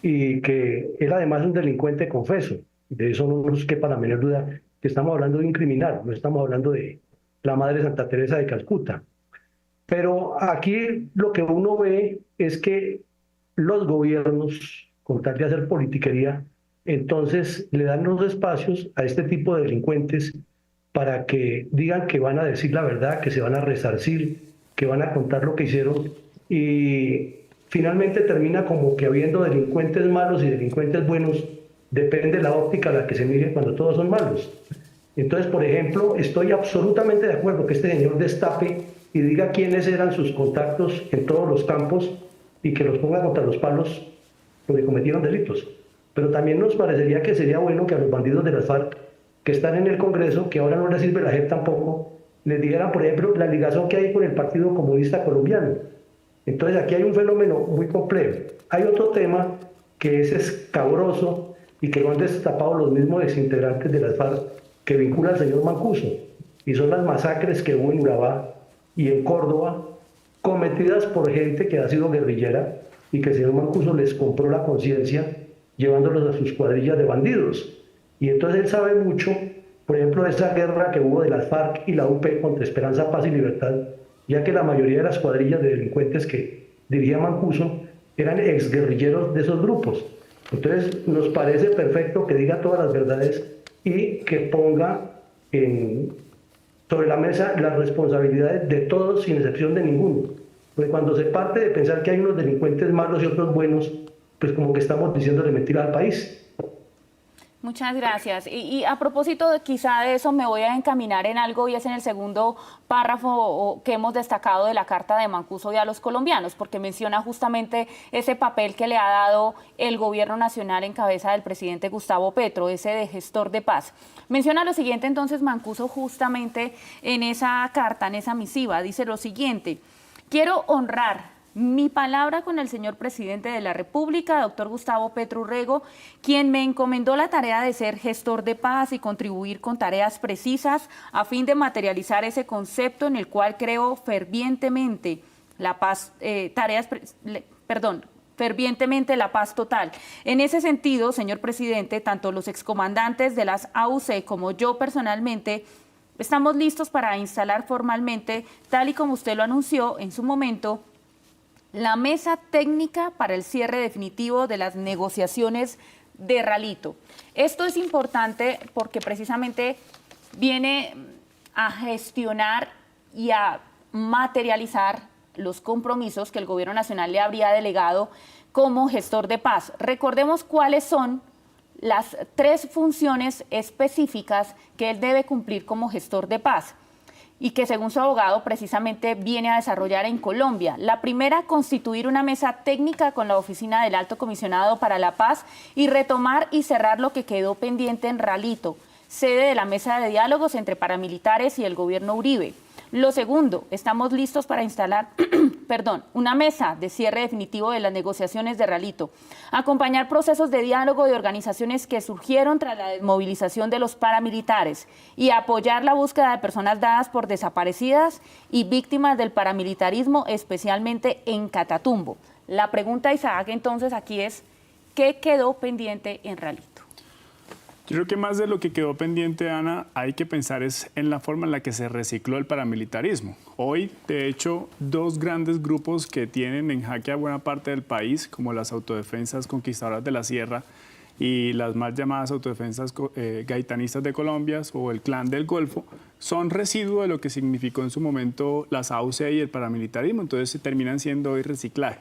y que él además es un delincuente confeso. De eso no nos quepa la menor duda, que estamos hablando de un criminal, no estamos hablando de la Madre Santa Teresa de Calcuta. Pero aquí lo que uno ve es que los gobiernos, con tal de hacer politiquería, entonces le dan los espacios a este tipo de delincuentes para que digan que van a decir la verdad, que se van a resarcir, que van a contar lo que hicieron y finalmente termina como que habiendo delincuentes malos y delincuentes buenos, depende de la óptica a la que se mire cuando todos son malos. Entonces, por ejemplo, estoy absolutamente de acuerdo que este señor destape y diga quiénes eran sus contactos en todos los campos y que los ponga contra los palos porque cometieron delitos. Pero también nos parecería que sería bueno que a los bandidos de las FARC que están en el Congreso, que ahora no les sirve la JEP tampoco, les dijeran, por ejemplo, la ligación que hay con el Partido Comunista Colombiano. Entonces aquí hay un fenómeno muy complejo. Hay otro tema que es escabroso y que lo han destapado los mismos exintegrantes de las FARC que vincula al señor Mancuso, y son las masacres que hubo en Urabá y en Córdoba, cometidas por gente que ha sido guerrillera y que el señor Mancuso les compró la conciencia llevándolos a sus cuadrillas de bandidos. Y entonces él sabe mucho, por ejemplo, de esa guerra que hubo de las FARC y la UP contra Esperanza, Paz y Libertad, ya que la mayoría de las cuadrillas de delincuentes que dirigía Mancuso eran exguerrilleros de esos grupos. Entonces nos parece perfecto que diga todas las verdades y que ponga sobre la mesa las responsabilidades de todos sin excepción de ninguno. Porque cuando se parte de pensar que hay unos delincuentes malos y otros buenos, pues como que estamos diciéndole mentira al país. Muchas gracias. Y a propósito de quizá de eso, me voy a encaminar en algo y es en el segundo párrafo que hemos destacado de la carta de Mancuso y a los colombianos, porque menciona justamente ese papel que le ha dado el gobierno nacional en cabeza del presidente Gustavo Petro, ese de gestor de paz. Menciona lo siguiente entonces Mancuso justamente en esa carta, en esa misiva, dice lo siguiente: quiero honrar mi palabra con el señor presidente de la República, doctor Gustavo Petro Urrego, quien me encomendó la tarea de ser gestor de paz y contribuir con tareas precisas a fin de materializar ese concepto en el cual creo fervientemente la paz, fervientemente la paz total. En ese sentido, señor presidente, tanto los excomandantes de las AUC como yo personalmente estamos listos para instalar formalmente, tal y como usted lo anunció en su momento, la mesa técnica para el cierre definitivo de las negociaciones de Ralito. Esto es importante porque precisamente viene a gestionar y a materializar los compromisos que el gobierno nacional le habría delegado como gestor de paz. Recordemos cuáles son las tres funciones específicas que él debe cumplir como gestor de paz y que según su abogado precisamente viene a desarrollar en Colombia. La primera, constituir una mesa técnica con la oficina del Alto Comisionado para la Paz y retomar y cerrar lo que quedó pendiente en Ralito, sede de la mesa de diálogos entre paramilitares y el gobierno Uribe. Lo segundo, estamos listos para instalar una mesa de cierre definitivo de las negociaciones de Ralito, acompañar procesos de diálogo de organizaciones que surgieron tras la desmovilización de los paramilitares y apoyar la búsqueda de personas dadas por desaparecidas y víctimas del paramilitarismo, especialmente en Catatumbo. La pregunta, Isaac, entonces aquí es, ¿qué quedó pendiente en Ralito? Yo creo que más de lo que quedó pendiente, Ana, hay que pensar es en la forma en la que se recicló el paramilitarismo. Hoy, de hecho, dos grandes grupos que tienen en jaque a buena parte del país, como las autodefensas conquistadoras de la sierra y las mal llamadas autodefensas gaitanistas de Colombia o el Clan del Golfo, son residuo de lo que significó en su momento las AUC y el paramilitarismo, entonces se terminan siendo hoy reciclaje.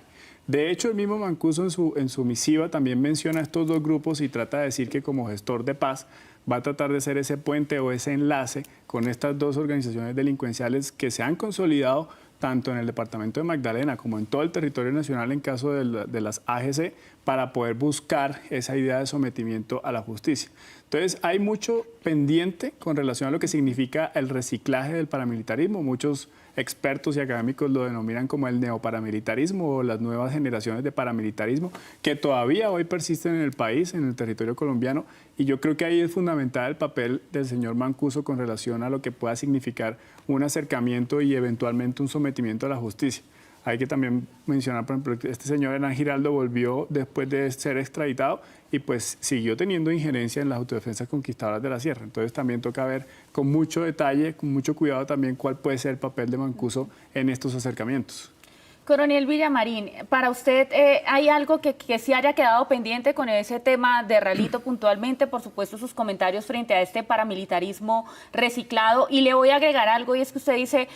De hecho, el mismo Mancuso en su misiva también menciona estos dos grupos y trata de decir que como gestor de paz va a tratar de ser ese puente o ese enlace con estas dos organizaciones delincuenciales que se han consolidado tanto en el departamento de Magdalena como en todo el territorio nacional en caso de las AGC para poder buscar esa idea de sometimiento a la justicia. Entonces, hay mucho pendiente con relación a lo que significa el reciclaje del paramilitarismo. Muchos expertos y académicos lo denominan como el neoparamilitarismo o las nuevas generaciones de paramilitarismo que todavía hoy persisten en el país, en el territorio colombiano, y yo creo que ahí es fundamental el papel del señor Mancuso con relación a lo que pueda significar un acercamiento y eventualmente un sometimiento a la justicia. Hay que también mencionar, por ejemplo, que este señor Hernán Giraldo volvió después de ser extraditado y pues siguió teniendo injerencia en las autodefensas conquistadoras de la sierra. Entonces también toca ver con mucho detalle, con mucho cuidado también cuál puede ser el papel de Mancuso en estos acercamientos. Coronel Villamarín, para usted, ¿hay algo que sí haya quedado pendiente con ese tema de Ralito puntualmente? Por supuesto, sus comentarios frente a este paramilitarismo reciclado. Y le voy a agregar algo, y es que usted dice,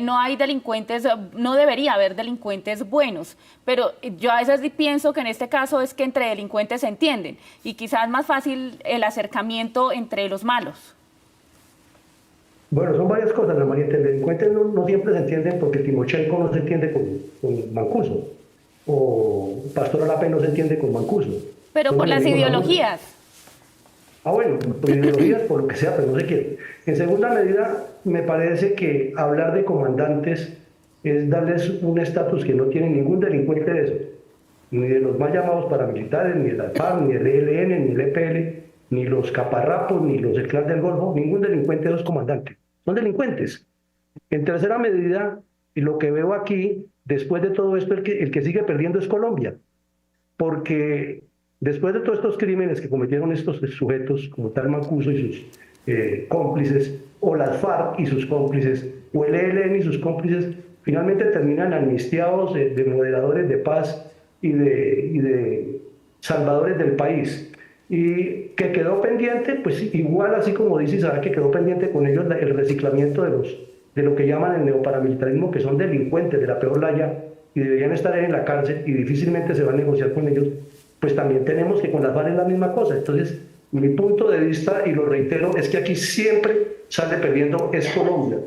no hay delincuentes, no debería haber delincuentes buenos. Pero yo a veces pienso que en este caso es que entre delincuentes se entienden. Y quizás es más fácil el acercamiento entre los malos. Bueno, son varias cosas, Ana María. El delincuente no siempre se entienden porque Timochenko no se entiende con Mancuso, o Pastor Alape no se entiende con Mancuso. Pero por las ideologías. Bueno, por ideologías, por lo que sea, pero no se quiere. En segunda medida, me parece que hablar de comandantes es darles un estatus que no tiene ningún delincuente de esos, ni de los mal llamados paramilitares, ni de la FARC, ni el ELN, ni el EPL, ni los caparrapos, ni los del Clan del Golfo. Ningún delincuente de esos comandantes. Son delincuentes. En tercera medida, y lo que veo aquí, después de todo esto, el que sigue perdiendo es Colombia. Porque después de todos estos crímenes que cometieron estos sujetos, como tal Mancuso y sus cómplices, o las FARC y sus cómplices, o el ELN y sus cómplices, finalmente terminan amnistiados de moderadores de paz y de salvadores del país. Y que quedó pendiente, pues igual así como dice Isaac, que quedó pendiente con ellos el reciclamiento de lo que llaman el neoparamilitarismo, que son delincuentes de la peor laya y deberían estar en la cárcel y difícilmente se va a negociar con ellos. Pues también tenemos que con las FARC es la misma cosa. Entonces, mi punto de vista, y lo reitero, es que aquí siempre sale perdiendo es Colombia,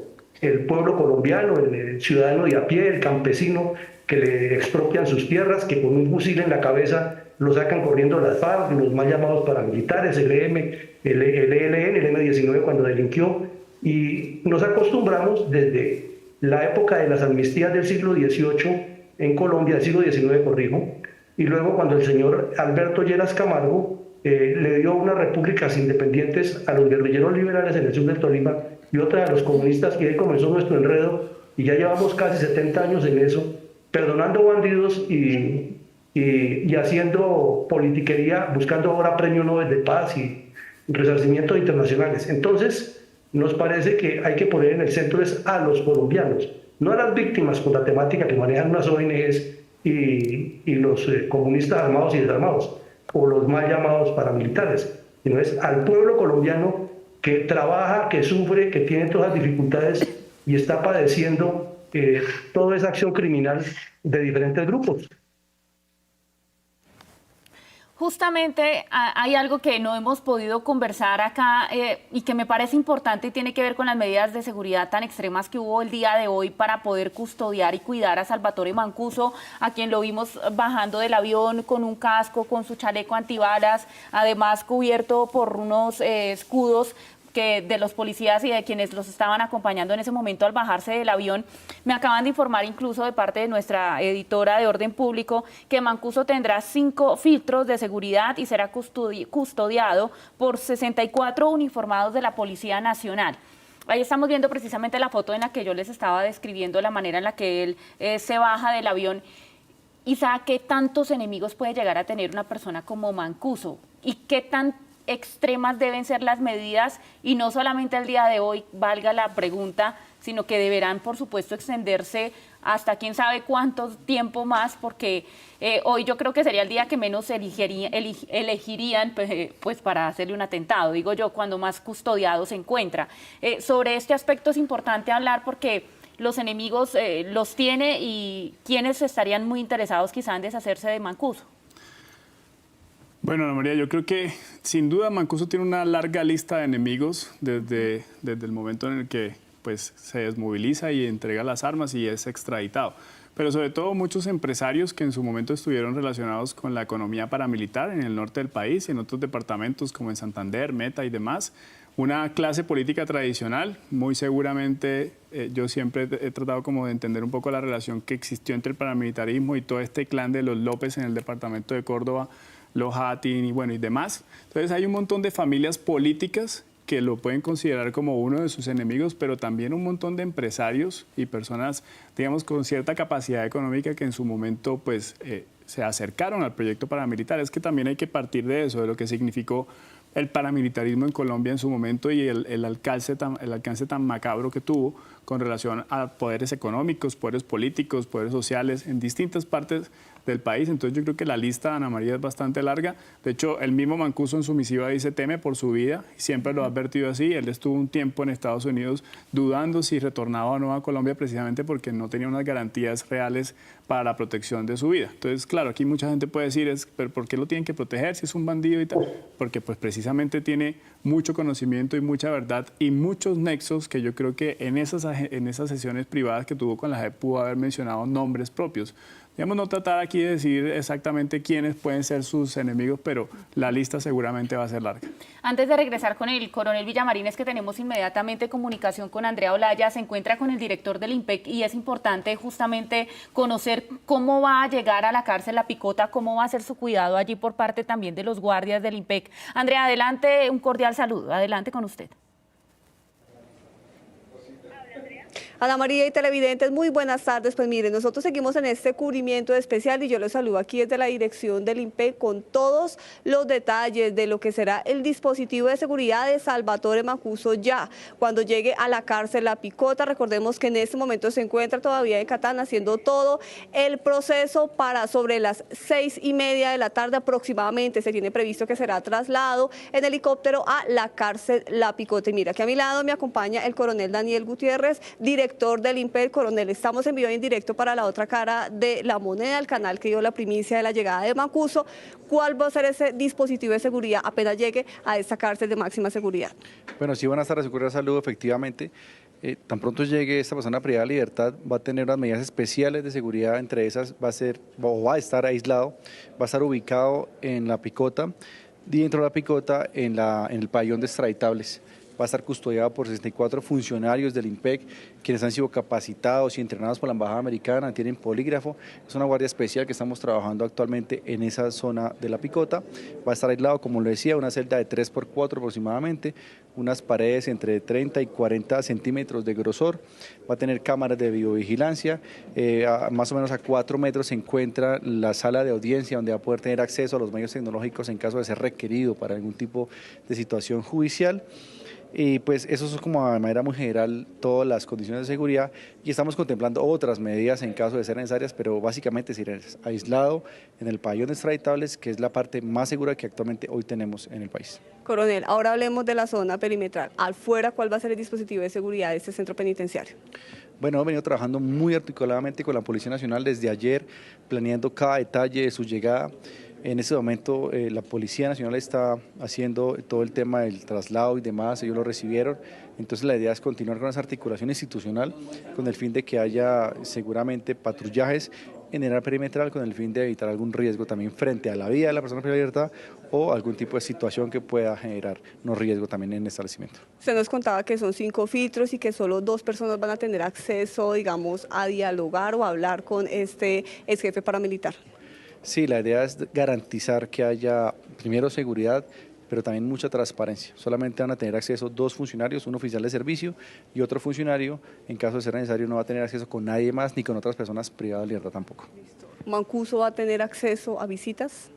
el pueblo colombiano, el ciudadano de a pie, el campesino que le expropian sus tierras, que con un fusil en la cabeza lo sacan corriendo las FARC, los mal llamados paramilitares, el ELN, el M-19 cuando delinquió, y nos acostumbramos desde la época de las amnistías del siglo XVIII en Colombia, del siglo XIX, corrijo, y luego cuando el señor Alberto Lleras Camargo le dio unas repúblicas independientes a los guerrilleros liberales en el sur del Tolima y otra a los comunistas, y ahí comenzó nuestro enredo, y ya llevamos casi 70 años en eso, perdonando bandidos y haciendo politiquería, buscando ahora premio Nobel de Paz y resarcimientos internacionales. Entonces, nos parece que hay que poner en el centro es a los colombianos, no a las víctimas con la temática que manejan unas ONGs y los comunistas armados y desarmados, o los mal llamados paramilitares, sino es al pueblo colombiano que trabaja, que sufre, que tiene todas las dificultades y está padeciendo toda esa acción criminal de diferentes grupos. Justamente hay algo que no hemos podido conversar acá y que me parece importante y tiene que ver con las medidas de seguridad tan extremas que hubo el día de hoy para poder custodiar y cuidar a Salvatore Mancuso, a quien lo vimos bajando del avión con un casco, con su chaleco antibalas, además cubierto por unos escudos de los policías y de quienes los estaban acompañando en ese momento al bajarse del avión. Me acaban de informar incluso de parte de nuestra editora de Orden Público que Mancuso tendrá 5 filtros de seguridad y será custodiado por 64 uniformados de la Policía Nacional. Ahí estamos viendo precisamente la foto en la que yo les estaba describiendo la manera en la que él se baja del avión. Isaac, ¿qué tantos enemigos puede llegar a tener una persona como Mancuso? ¿Y qué tan extremas deben ser las medidas? Y no solamente el día de hoy, valga la pregunta, sino que deberán, por supuesto, extenderse hasta quién sabe cuánto tiempo más, porque hoy yo creo que sería el día que menos elegirían pues para hacerle un atentado, digo yo, cuando más custodiado se encuentra. Sobre este aspecto es importante hablar porque los enemigos los tiene y quienes estarían muy interesados quizá en deshacerse de Mancuso. Bueno, Ana María, yo creo que sin duda Mancuso tiene una larga lista de enemigos desde el momento en el que pues, se desmoviliza y entrega las armas y es extraditado. Pero sobre todo muchos empresarios que en su momento estuvieron relacionados con la economía paramilitar en el norte del país y en otros departamentos como en Santander, Meta y demás. Una clase política tradicional, muy seguramente yo siempre he tratado como de entender un poco la relación que existió entre el paramilitarismo y todo este clan de los López en el departamento de Córdoba, los Hatin y bueno y demás. Entonces hay un montón de familias políticas que lo pueden considerar como uno de sus enemigos, pero también un montón de empresarios y personas, digamos, con cierta capacidad económica que en su momento, pues, se acercaron al proyecto paramilitar. Es que también hay que partir de eso, de lo que significó el paramilitarismo en Colombia en su momento y el alcance tan macabro que tuvo con relación a poderes económicos, poderes políticos, poderes sociales en distintas partes del país. Entonces yo creo que la lista de Ana María es bastante larga. De hecho, el mismo Mancuso en su misiva dice teme por su vida, siempre lo ha advertido así. Él estuvo un tiempo en Estados Unidos dudando si retornaba o no a Colombia precisamente porque no tenía unas garantías reales para la protección de su vida. Entonces, claro, aquí mucha gente puede decir, ¿pero por qué lo tienen que proteger si es un bandido y tal? Porque pues precisamente tiene mucho conocimiento y mucha verdad y muchos nexos que yo creo que en esas sesiones privadas que tuvo con la JEP pudo haber mencionado nombres propios. Digamos, no tratar aquí de decir exactamente quiénes pueden ser sus enemigos, pero la lista seguramente va a ser larga. Antes de regresar con el coronel Villamarín, es que tenemos inmediatamente comunicación con Andrea Olaya, se encuentra con el director del IMPEC y es importante justamente conocer cómo va a llegar a la cárcel La Picota, cómo va a ser su cuidado allí por parte también de los guardias del IMPEC. Andrea, adelante, un cordial saludo, adelante con usted. Ana María y televidentes, muy buenas tardes. Pues miren, nosotros seguimos en este cubrimiento especial y yo los saludo aquí desde la dirección del IMPEC con todos los detalles de lo que será el dispositivo de seguridad de Salvatore Mancuso ya cuando llegue a la cárcel La Picota. Recordemos que en este momento se encuentra todavía en Catán haciendo todo el proceso para sobre las 6:30 de la tarde aproximadamente. Se tiene previsto que será trasladado en helicóptero a la cárcel La Picota. Y mira, que a mi lado me acompaña el coronel Daniel Gutiérrez, director del IMPEC. Coronel, estamos en vivo y en directo para la otra cara de la moneda, el canal que dio la primicia de la llegada de Mancuso. ¿Cuál va a ser ese dispositivo de seguridad apenas llegue a esta cárcel de máxima seguridad? Bueno, sí, buenas tardes, Secretaría de Salud, efectivamente. Tan pronto llegue esta persona privada de libertad, va a tener unas medidas especiales de seguridad, entre esas va a estar aislado, va a estar ubicado en La Picota, dentro de La Picota, en el pabellón de extraditables. Va a estar custodiado por 64 funcionarios del IMPEC, quienes han sido capacitados y entrenados por la Embajada Americana, tienen polígrafo. Es una guardia especial que estamos trabajando actualmente en esa zona de La Picota. Va a estar aislado, como lo decía, una celda de 3x4 aproximadamente, unas paredes entre 30 y 40 centímetros de grosor. Va a tener cámaras de videovigilancia. Más o menos a 4 metros se encuentra la sala de audiencia, donde va a poder tener acceso a los medios tecnológicos en caso de ser requerido para algún tipo de situación judicial. Y pues eso es como de manera muy general todas las condiciones de seguridad y estamos contemplando otras medidas en caso de ser necesarias, pero básicamente es aislado en el pabellón de extraditables, que es la parte más segura que actualmente hoy tenemos en el país. Coronel, ahora hablemos de la zona perimetral. Afuera, ¿cuál va a ser el dispositivo de seguridad de este centro penitenciario? Bueno, hemos venido trabajando muy articuladamente con la Policía Nacional desde ayer, planeando cada detalle de su llegada. En este momento la Policía Nacional está haciendo todo el tema del traslado y demás, ellos lo recibieron, entonces la idea es continuar con esa articulación institucional con el fin de que haya seguramente patrullajes en el área perimetral con el fin de evitar algún riesgo también frente a la vida de la persona privada de libertad o algún tipo de situación que pueda generar un riesgo también en el establecimiento. Usted nos contaba que son 5 filtros y que solo 2 personas van a tener acceso, digamos, a dialogar o a hablar con este ex jefe paramilitar. Sí, la idea es garantizar que haya primero seguridad, pero también mucha transparencia. Solamente van a tener acceso 2 funcionarios, un oficial de servicio y otro funcionario. En caso de ser necesario no va a tener acceso con nadie más ni con otras personas privadas de libertad tampoco. ¿Mancuso va a tener acceso a visitas?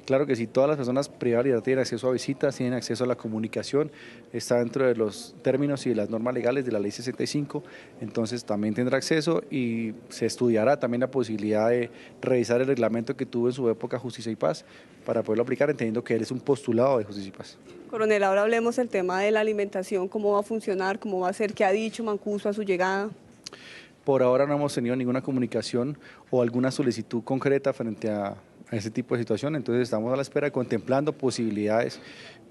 Claro que sí, todas las personas privadas de libertad tienen acceso a visitas, tienen acceso a la comunicación, está dentro de los términos y de las normas legales de la Ley 65, entonces también tendrá acceso y se estudiará también la posibilidad de revisar el reglamento que tuvo en su época Justicia y Paz para poderlo aplicar, entendiendo que él es un postulado de Justicia y Paz. Coronel, ahora hablemos del tema de la alimentación, cómo va a funcionar, cómo va a ser, qué ha dicho Mancuso a su llegada. Por ahora no hemos tenido ninguna comunicación o alguna solicitud concreta frente a ese tipo de situación, entonces estamos a la espera contemplando posibilidades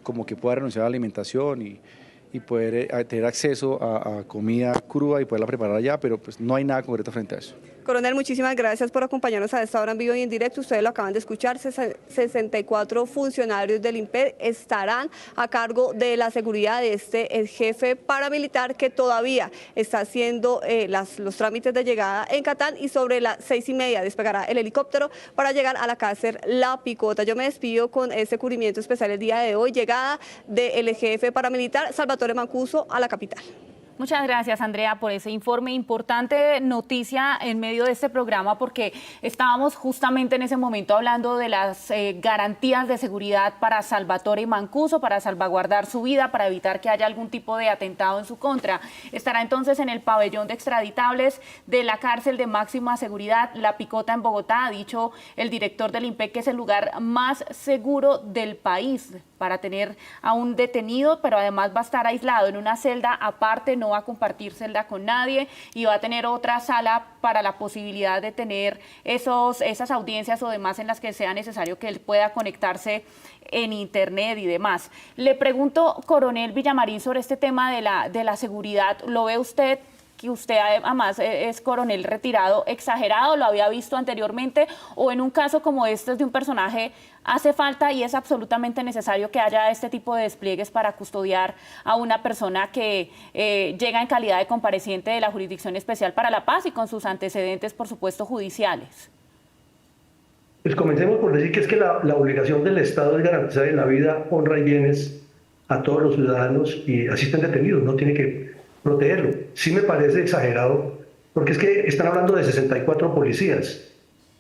como que pueda renunciar a la alimentación y poder tener acceso a comida cruda y poderla preparar allá, pero pues no hay nada concreto frente a eso. Coronel, muchísimas gracias por acompañarnos a esta hora en vivo y en directo. Ustedes lo acaban de escuchar, 64 funcionarios del INPEC estarán a cargo de la seguridad de el jefe paramilitar que todavía está haciendo los trámites de llegada en Catán, y sobre las 6:30 despegará el helicóptero para llegar a la cárcel La Picota. Yo me despido con este cubrimiento especial el día de hoy, llegada del jefe paramilitar Salvatore Mancuso a la capital. Muchas gracias, Andrea, por ese informe. Importante noticia en medio de este programa, porque estábamos justamente en ese momento hablando de las garantías de seguridad para Salvatore Mancuso, para salvaguardar su vida, para evitar que haya algún tipo de atentado en su contra. Estará entonces en el pabellón de extraditables de la cárcel de máxima seguridad, La Picota, en Bogotá. Ha dicho el director del INPEC que es el lugar más seguro del país para tener a un detenido, pero además va a estar aislado en una celda aparte, no va a compartir celda con nadie, y va a tener otra sala para la posibilidad de tener esas audiencias o demás en las que sea necesario que él pueda conectarse en internet y demás. Le pregunto, coronel Villamarín, sobre este tema de la seguridad. ¿Lo ve usted, que usted además es coronel retirado, exagerado? ¿Lo había visto anteriormente? ¿O en un caso como este de un personaje hace falta y es absolutamente necesario que haya este tipo de despliegues para custodiar a una persona que llega en calidad de compareciente de la Jurisdicción Especial para la Paz y con sus antecedentes, por supuesto, judiciales? Pues comencemos por decir que es que la obligación del Estado es garantizar en la vida, honra y bienes a todos los ciudadanos, y así estén detenidos, no tiene que protegerlo. Sí me parece exagerado, porque es que están hablando de 64 policías.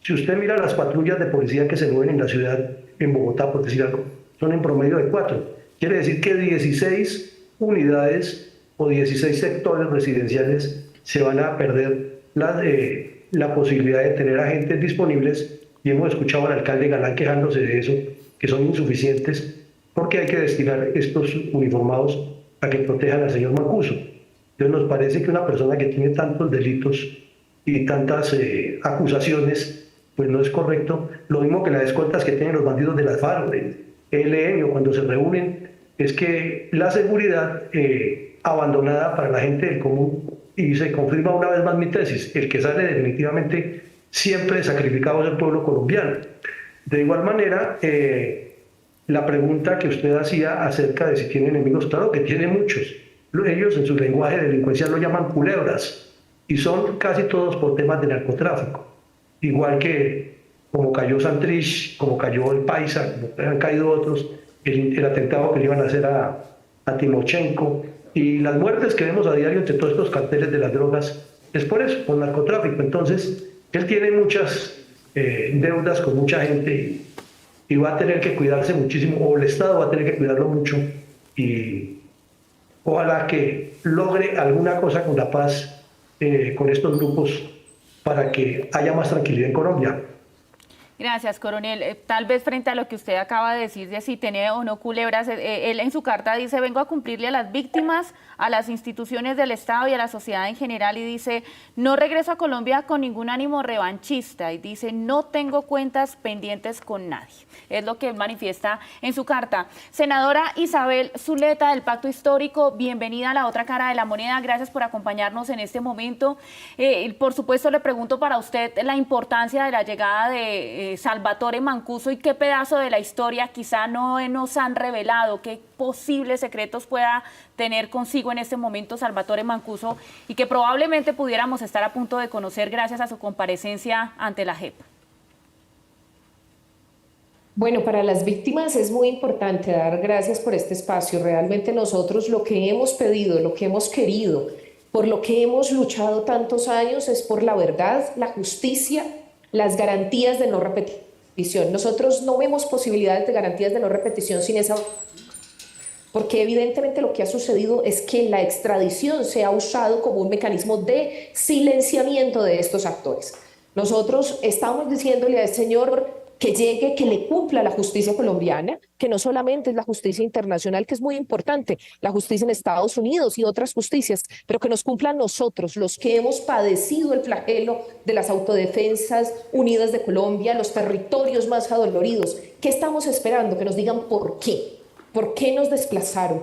Si usted mira las patrullas de policía que se mueven en la ciudad, en Bogotá, por decir algo, son en promedio de 4. Quiere decir que 16 unidades o 16 sectores residenciales se van a perder la posibilidad de tener agentes disponibles, y hemos escuchado al alcalde Galán quejándose de eso, que son insuficientes, porque hay que destinar estos uniformados a que protejan al señor Mancuso. Entonces nos parece que una persona que tiene tantos delitos y tantas acusaciones, pues no es correcto. Lo mismo que las escoltas que tienen los bandidos de las FARC, del ELN, o cuando se reúnen, es que la seguridad abandonada para la gente del común, y se confirma una vez más mi tesis, el que sale definitivamente siempre sacrificado es el pueblo colombiano. De igual manera, la pregunta que usted hacía acerca de si tiene enemigos, claro que tiene muchos. Ellos en su lenguaje delincuencial lo llaman culebras, y son casi todos por temas de narcotráfico. Igual que como cayó Santrich, como cayó el Paisa, como han caído otros, el atentado que le iban a hacer a Timochenko, y las muertes que vemos a diario entre todos estos carteles de las drogas, es por eso, por narcotráfico. Entonces, él tiene muchas deudas con mucha gente, y va a tener que cuidarse muchísimo, o el Estado va a tener que cuidarlo mucho, y ojalá que logre alguna cosa con la paz, con estos grupos, para que haya más tranquilidad en Colombia. Gracias, coronel. Tal vez frente a lo que usted acaba de decir de si tiene o no culebras, él en su carta dice: vengo a cumplirle a las víctimas, a las instituciones del Estado y a la sociedad en general, y dice: no regreso a Colombia con ningún ánimo revanchista, y dice: no tengo cuentas pendientes con nadie. Es lo que él manifiesta en su carta. Senadora Isabel Zuleta, del Pacto Histórico, bienvenida a La Otra Cara de la Moneda. Gracias por acompañarnos en este momento. Por supuesto, le pregunto para usted la importancia de la llegada de Salvatore Mancuso, y qué pedazo de la historia quizá no nos han revelado, qué posibles secretos pueda tener consigo en este momento Salvatore Mancuso, y que probablemente pudiéramos estar a punto de conocer gracias a su comparecencia ante la JEP. Bueno, para las víctimas es muy importante dar gracias por este espacio. Realmente nosotros lo que hemos pedido, lo que hemos querido, por lo que hemos luchado tantos años, es por la verdad, la justicia, las garantías de no repetición. Nosotros no vemos posibilidades de garantías de no repetición sin esa, porque evidentemente lo que ha sucedido es que la extradición se ha usado como un mecanismo de silenciamiento de estos actores. Nosotros estamos diciéndole al señor que llegue, que le cumpla la justicia colombiana, que no solamente es la justicia internacional, que es muy importante, la justicia en Estados Unidos y otras justicias, pero que nos cumpla a nosotros, los que hemos padecido el flagelo de las autodefensas unidas de Colombia, los territorios más adoloridos. ¿Qué estamos esperando? Que nos digan por qué nos desplazaron.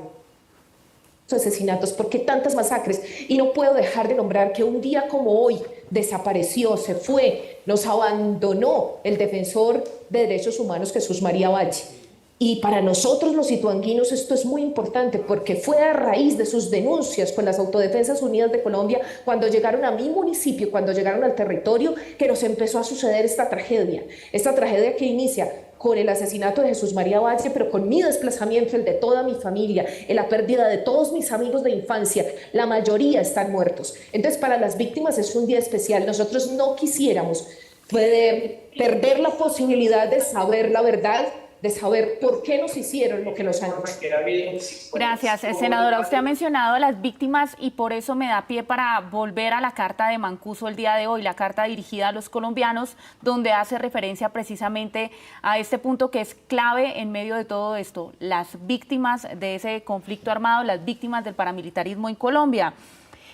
asesinatos, por qué tantas masacres. Y no puedo dejar de nombrar que un día como hoy desapareció, se fue, nos abandonó el defensor de derechos humanos Jesús María Valle. Y para nosotros los ituanguinos esto es muy importante porque fue a raíz de sus denuncias con las Autodefensas Unidas de Colombia cuando llegaron a mi municipio, cuando llegaron al territorio, que nos empezó a suceder esta tragedia que inicia con el asesinato de Jesús María Valle, pero con mi desplazamiento, el de toda mi familia, en la pérdida de todos mis amigos de infancia, la mayoría están muertos. Entonces, para las víctimas es un día especial. Nosotros no quisiéramos perder la posibilidad de saber la verdad, de saber por qué nos hicieron lo que nos han hecho. Gracias, senadora. Usted ha mencionado a las víctimas y por eso me da pie para volver a la carta de Mancuso el día de hoy, la carta dirigida a los colombianos, donde hace referencia precisamente a este punto que es clave en medio de todo esto, las víctimas de ese conflicto armado, las víctimas del paramilitarismo en Colombia.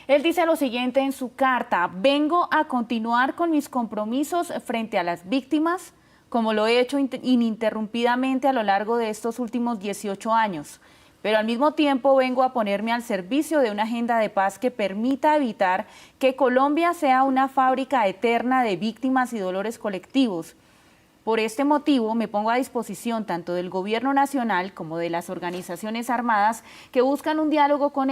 Él dice lo siguiente en su carta: vengo a continuar con mis compromisos frente a las víctimas, como lo he hecho ininterrumpidamente a lo largo de estos últimos 18 años. Pero al mismo tiempo vengo a ponerme al servicio de una agenda de paz que permita evitar que Colombia sea una fábrica eterna de víctimas y dolores colectivos. Por este motivo me pongo a disposición tanto del Gobierno Nacional como de las organizaciones armadas que buscan un diálogo con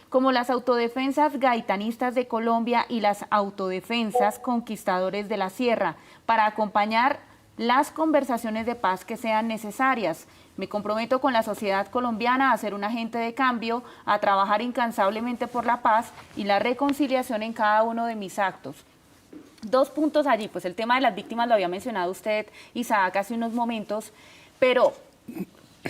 como las autodefensas gaitanistas de Colombia y las autodefensas conquistadores de la Sierra, para acompañar las conversaciones de paz que sean necesarias. Me comprometo con la sociedad colombiana a ser un agente de cambio, a trabajar incansablemente por la paz y la reconciliación en cada uno de mis actos. 2 puntos allí, pues el tema de las víctimas lo había mencionado usted, Isaac, hace unos momentos, pero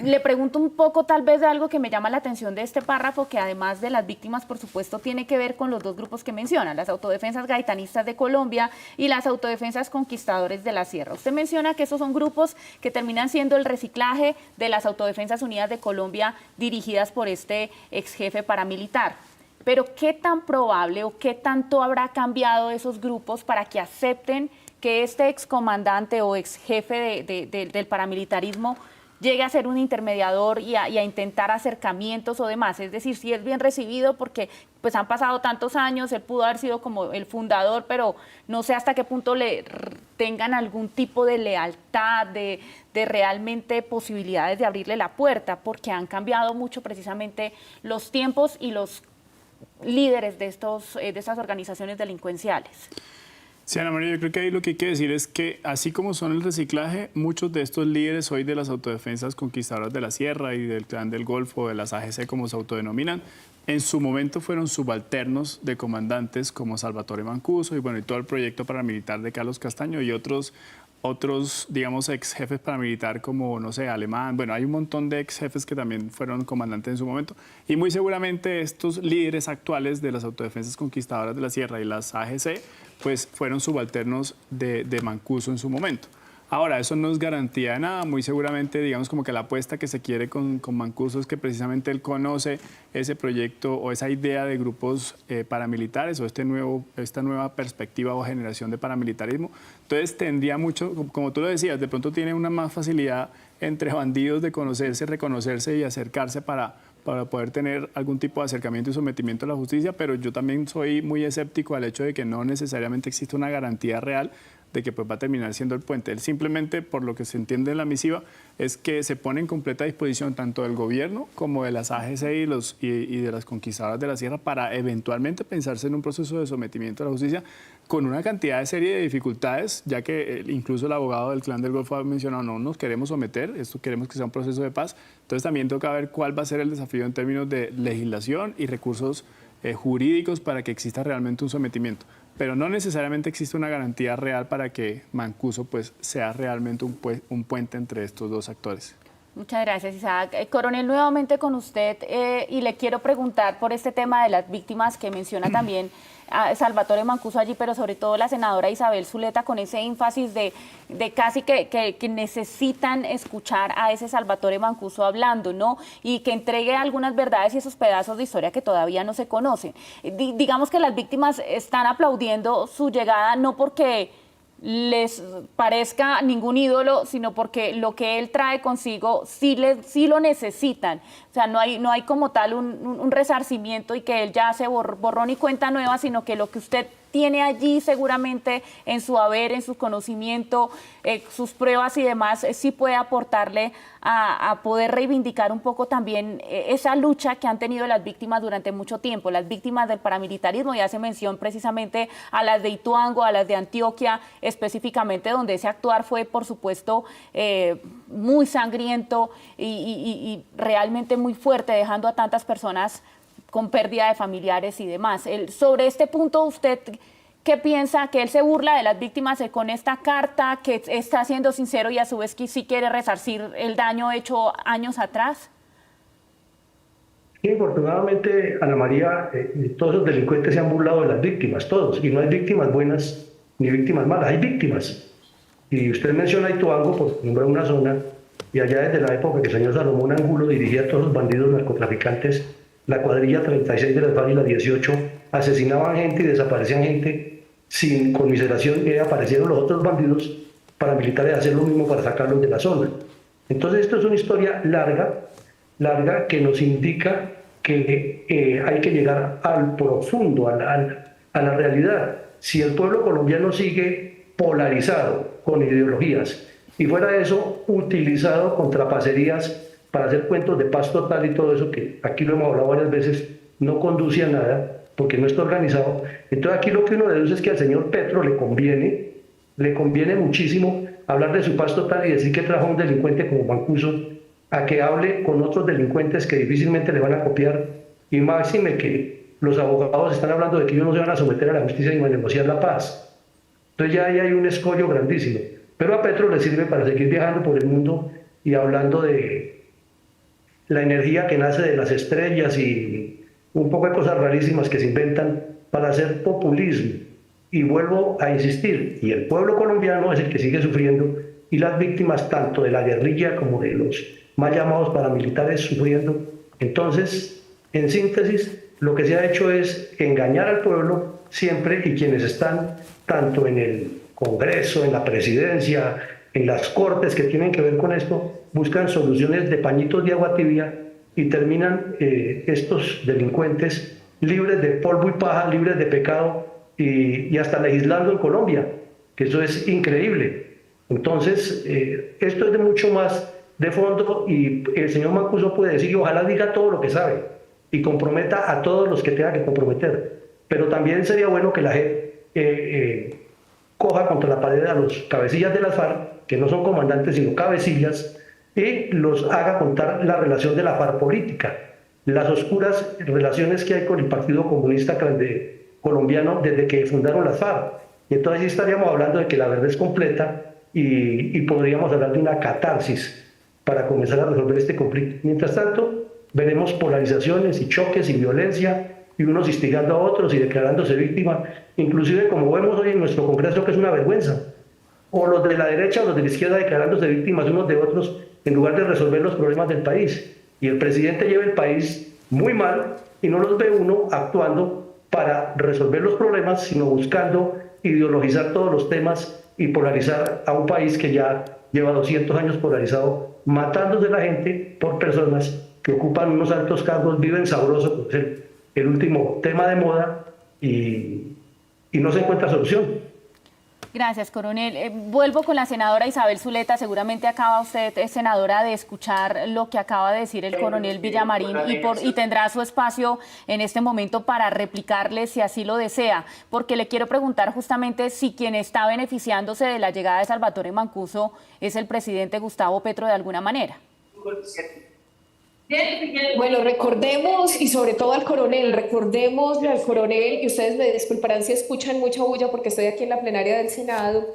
le pregunto un poco tal vez de algo que me llama la atención de este párrafo, que además de las víctimas, por supuesto, tiene que ver con los 2 grupos que menciona, las autodefensas gaitanistas de Colombia y las autodefensas conquistadores de la Sierra. Usted menciona que esos son grupos que terminan siendo el reciclaje de las Autodefensas Unidas de Colombia dirigidas por este ex jefe paramilitar. Pero ¿qué tan probable o qué tanto habrá cambiado esos grupos para que acepten que este excomandante o ex jefe del paramilitarismo llegue a ser un intermediador y a intentar acercamientos o demás? Es decir, si es bien recibido porque pues han pasado tantos años, él pudo haber sido como el fundador, pero no sé hasta qué punto le tengan algún tipo de lealtad, de realmente posibilidades de abrirle la puerta, porque han cambiado mucho precisamente los tiempos y los líderes de estas organizaciones delincuenciales. Sí, Ana María, yo creo que ahí lo que hay que decir es que, así como son el reciclaje, muchos de estos líderes hoy de las autodefensas conquistadoras de la Sierra y del Clan del Golfo, de las AGC como se autodenominan, en su momento fueron subalternos de comandantes como Salvatore Mancuso y bueno, y todo el proyecto paramilitar de Carlos Castaño y otros, digamos, ex jefes paramilitar como, no sé, Alemán. Bueno, hay un montón de ex jefes que también fueron comandantes en su momento. Y muy seguramente estos líderes actuales de las autodefensas conquistadoras de la Sierra y las AGC, pues fueron subalternos de Mancuso en su momento. Ahora, eso no es garantía de nada. Muy seguramente, digamos, como que la apuesta que se quiere con Mancuso es que precisamente él conoce ese proyecto o esa idea de grupos paramilitares o esta nueva perspectiva o generación de paramilitarismo. Entonces, tendría mucho, como tú lo decías, de pronto tiene una más facilidad entre bandidos de conocerse, reconocerse y acercarse para poder tener algún tipo de acercamiento y sometimiento a la justicia, pero yo también soy muy escéptico al hecho de que no necesariamente existe una garantía real de que pues va a terminar siendo el puente. Él simplemente, por lo que se entiende en la misiva, es que se pone en completa disposición tanto del gobierno como de las AGC y de las conquistadoras de la Sierra para eventualmente pensarse en un proceso de sometimiento a la justicia con una cantidad de serie de dificultades, ya que incluso el abogado del Clan del Golfo ha mencionado, no nos queremos someter, esto queremos que sea un proceso de paz. Entonces también toca ver cuál va a ser el desafío en términos de legislación y recursos jurídicos para que exista realmente un sometimiento. Pero no necesariamente existe una garantía real para que Mancuso pues, sea realmente un puente entre estos 2 actores. Muchas gracias, Isaac. Coronel, nuevamente con usted y le quiero preguntar por este tema de las víctimas que menciona también a Salvatore Mancuso allí, pero sobre todo la senadora Isabel Zuleta, con ese énfasis de casi que necesitan escuchar a ese Salvatore Mancuso hablando, ¿no? Y que entregue algunas verdades y esos pedazos de historia que todavía no se conocen. Digamos que las víctimas están aplaudiendo su llegada no porque les parezca ningún ídolo, sino porque lo que él trae consigo sí lo necesitan. O sea, no hay como tal un resarcimiento y que él ya hace borrón y cuenta nueva, sino que lo que usted tiene allí seguramente en su haber, en su conocimiento, sus pruebas y demás, sí puede aportarle a poder reivindicar un poco también esa lucha que han tenido las víctimas durante mucho tiempo, las víctimas del paramilitarismo, y hace mención precisamente a las de Ituango, a las de Antioquia, específicamente, donde ese actuar fue, por supuesto, muy sangriento y realmente muy fuerte, dejando a tantas personas con pérdida de familiares y demás. Sobre este punto, ¿usted qué piensa? ¿Que él se burla de las víctimas con esta carta, que está siendo sincero y a su vez que sí quiere resarcir el daño hecho años atrás? Sí, infortunadamente, Ana María, todos los delincuentes se han burlado de las víctimas, todos, y no hay víctimas buenas ni víctimas malas, hay víctimas. Y usted menciona Ituango, por nombrar una zona, y allá desde la época que el señor Salomón Angulo dirigía a todos los bandidos narcotraficantes, la cuadrilla 36 de las FARC y la 18 asesinaban gente y desaparecían gente sin conmiseración, y aparecieron los otros bandidos paramilitares a hacer lo mismo para sacarlos de la zona. Entonces esto es una historia larga que nos indica que hay que llegar al profundo, a la realidad. Si el pueblo colombiano sigue polarizado con ideologías y fuera de eso utilizado con trapacerías para hacer cuentos de paz total y todo eso, que aquí lo hemos hablado varias veces, no conduce a nada porque no está organizado. Entonces aquí lo que uno deduce es que al señor Petro le conviene muchísimo hablar de su paz total y decir que trajo a un delincuente como Mancuso a que hable con otros delincuentes que difícilmente le van a copiar, y máxime que los abogados están hablando de que ellos no se van a someter a la justicia ni a negociar la paz. Entonces ya ahí hay un escollo grandísimo. Pero a Petro le sirve para seguir viajando por el mundo y hablando de la energía que nace de las estrellas y un poco de cosas rarísimas que se inventan para hacer populismo. Y vuelvo a insistir, y el pueblo colombiano es el que sigue sufriendo, y las víctimas tanto de la guerrilla como de los mal llamados paramilitares sufriendo. Entonces, en síntesis, lo que se ha hecho es engañar al pueblo siempre, y quienes están tanto en el Congreso, en la presidencia, en las cortes que tienen que ver con esto, buscan soluciones de pañitos de agua tibia y terminan estos delincuentes libres de polvo y paja, libres de pecado y hasta legislando en Colombia, que eso es increíble. Entonces, esto es de mucho más de fondo, y el señor Mancuso puede decir, y ojalá diga todo lo que sabe y comprometa a todos los que tenga que comprometer, pero también sería bueno que la JEP coja contra la pared a los cabecillas de las FARC, que no son comandantes sino cabecillas, y los haga contar la relación de la FARC política, las oscuras relaciones que hay con el Partido Comunista colombiano desde que fundaron las FARC. Y entonces sí estaríamos hablando de que la verdad es completa y podríamos hablar de una catarsis para comenzar a resolver este conflicto. Mientras tanto, veremos polarizaciones y choques y violencia, y unos instigando a otros y declarándose víctima, inclusive como vemos hoy en nuestro Congreso, que es una vergüenza, o los de la derecha o los de la izquierda declarándose víctimas unos de otros en lugar de resolver los problemas del país. Y el presidente lleva el país muy mal y no los ve uno actuando para resolver los problemas, sino buscando ideologizar todos los temas y polarizar a un país que ya lleva 200 años polarizado, matándose la gente por personas que ocupan unos altos cargos, viven sabroso, pues el último tema de moda, y no se encuentra solución. Gracias, coronel. Vuelvo con la senadora Isabel Zuleta. Seguramente acaba usted, senadora, de escuchar lo que acaba de decir el coronel Villamarín y tendrá su espacio en este momento para replicarle si así lo desea, porque le quiero preguntar justamente si quien está beneficiándose de la llegada de Salvatore Mancuso es el presidente Gustavo Petro de alguna manera. Bueno, recordemos, y sobre todo al coronel, recordemos al coronel, y ustedes me disculparán si escuchan mucha bulla porque estoy aquí en la plenaria del Senado,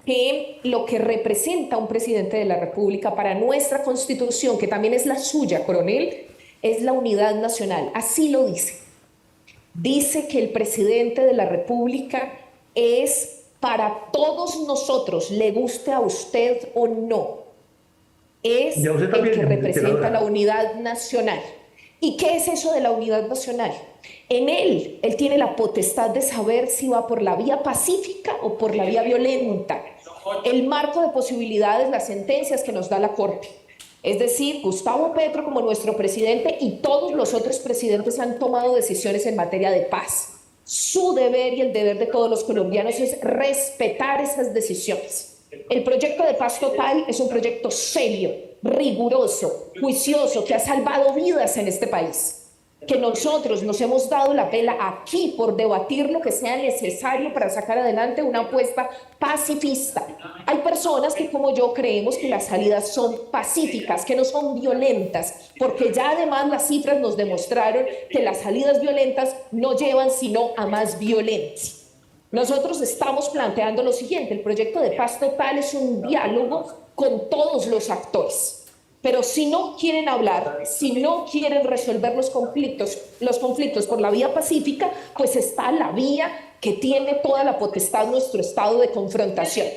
que lo que representa un presidente de la República para nuestra Constitución, que también es la suya, coronel, es la unidad nacional. Así lo dice. Dice que el presidente de la República es para todos nosotros, le guste a usted o no. Es el que representa la unidad nacional. ¿Y qué es eso de la unidad nacional? En él tiene la potestad de saber si va por la vía pacífica o por la vía violenta. El marco de posibilidades, las sentencias que nos da la Corte. Es decir, Gustavo Petro como nuestro presidente y todos los otros presidentes han tomado decisiones en materia de paz. Su deber y el deber de todos los colombianos es respetar esas decisiones. El proyecto de paz total es un proyecto serio, riguroso, juicioso, que ha salvado vidas en este país. Que nosotros nos hemos dado la pela aquí por debatir lo que sea necesario para sacar adelante una apuesta pacifista. Hay personas que, como yo, creemos que las salidas son pacíficas, que no son violentas, porque ya además las cifras nos demostraron que las salidas violentas no llevan sino a más violencia. Nosotros estamos planteando lo siguiente: el proyecto de paz total es un diálogo con todos los actores. Pero si no quieren hablar, si no quieren resolver los conflictos por la vía pacífica, pues está la vía que tiene toda la potestad nuestro Estado de confrontación.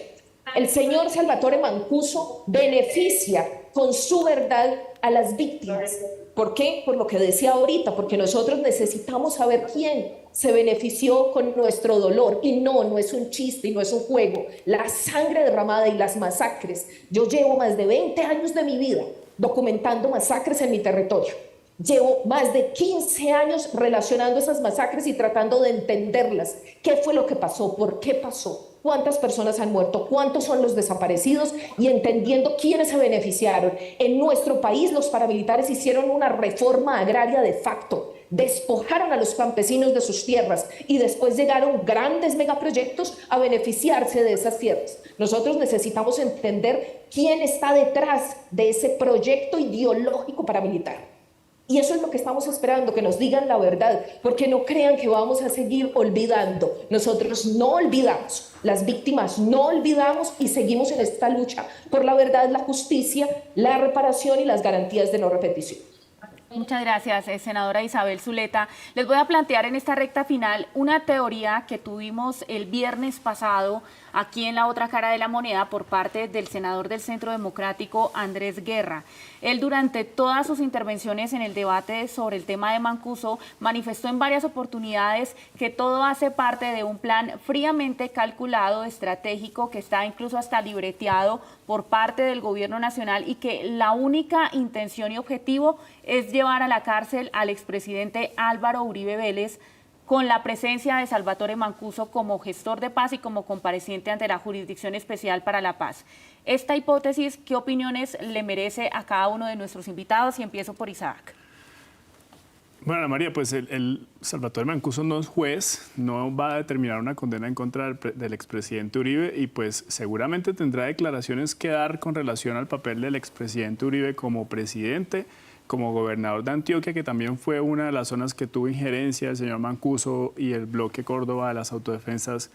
El señor Salvatore Mancuso beneficia con su verdad a las víctimas. ¿Por qué? Por lo que decía ahorita, porque nosotros necesitamos saber quién se benefició con nuestro dolor. Y no es un chiste y no es un juego. La sangre derramada y las masacres. Yo llevo más de 20 años de mi vida documentando masacres en mi territorio. Llevo más de 15 años relacionando esas masacres y tratando de entenderlas. ¿Qué fue lo que pasó? ¿Por qué pasó? ¿Cuántas personas han muerto? ¿Cuántos son los desaparecidos? Y entendiendo quiénes se beneficiaron. En nuestro país los paramilitares hicieron una reforma agraria de facto. Despojaron a los campesinos de sus tierras y después llegaron grandes megaproyectos a beneficiarse de esas tierras. Nosotros necesitamos entender quién está detrás de ese proyecto ideológico paramilitar. Y eso es lo que estamos esperando, que nos digan la verdad, porque no crean que vamos a seguir olvidando. Nosotros no olvidamos, las víctimas no olvidamos y seguimos en esta lucha por la verdad, la justicia, la reparación y las garantías de no repetición. Muchas gracias, senadora Isabel Zuleta. Les voy a plantear en esta recta final una teoría que tuvimos el viernes pasado aquí en la otra cara de la moneda por parte del senador del Centro Democrático, Andrés Guerra. Él, durante todas sus intervenciones en el debate sobre el tema de Mancuso, manifestó en varias oportunidades que todo hace parte de un plan fríamente calculado, estratégico, que está incluso hasta libreteado por parte del gobierno nacional y que la única intención y objetivo es llevar a la cárcel al expresidente Álvaro Uribe Vélez, con la presencia de Salvatore Mancuso como gestor de paz y como compareciente ante la Jurisdicción Especial para la Paz. Esta hipótesis, ¿qué opiniones le merece a cada uno de nuestros invitados? Y empiezo por Isaac. Bueno, Ana María, pues el Salvatore Mancuso no es juez, no va a determinar una condena en contra del expresidente Uribe y pues seguramente tendrá declaraciones que dar con relación al papel del expresidente Uribe como presidente, como gobernador de Antioquia, que también fue una de las zonas que tuvo injerencia el señor Mancuso y el bloque Córdoba de las Autodefensas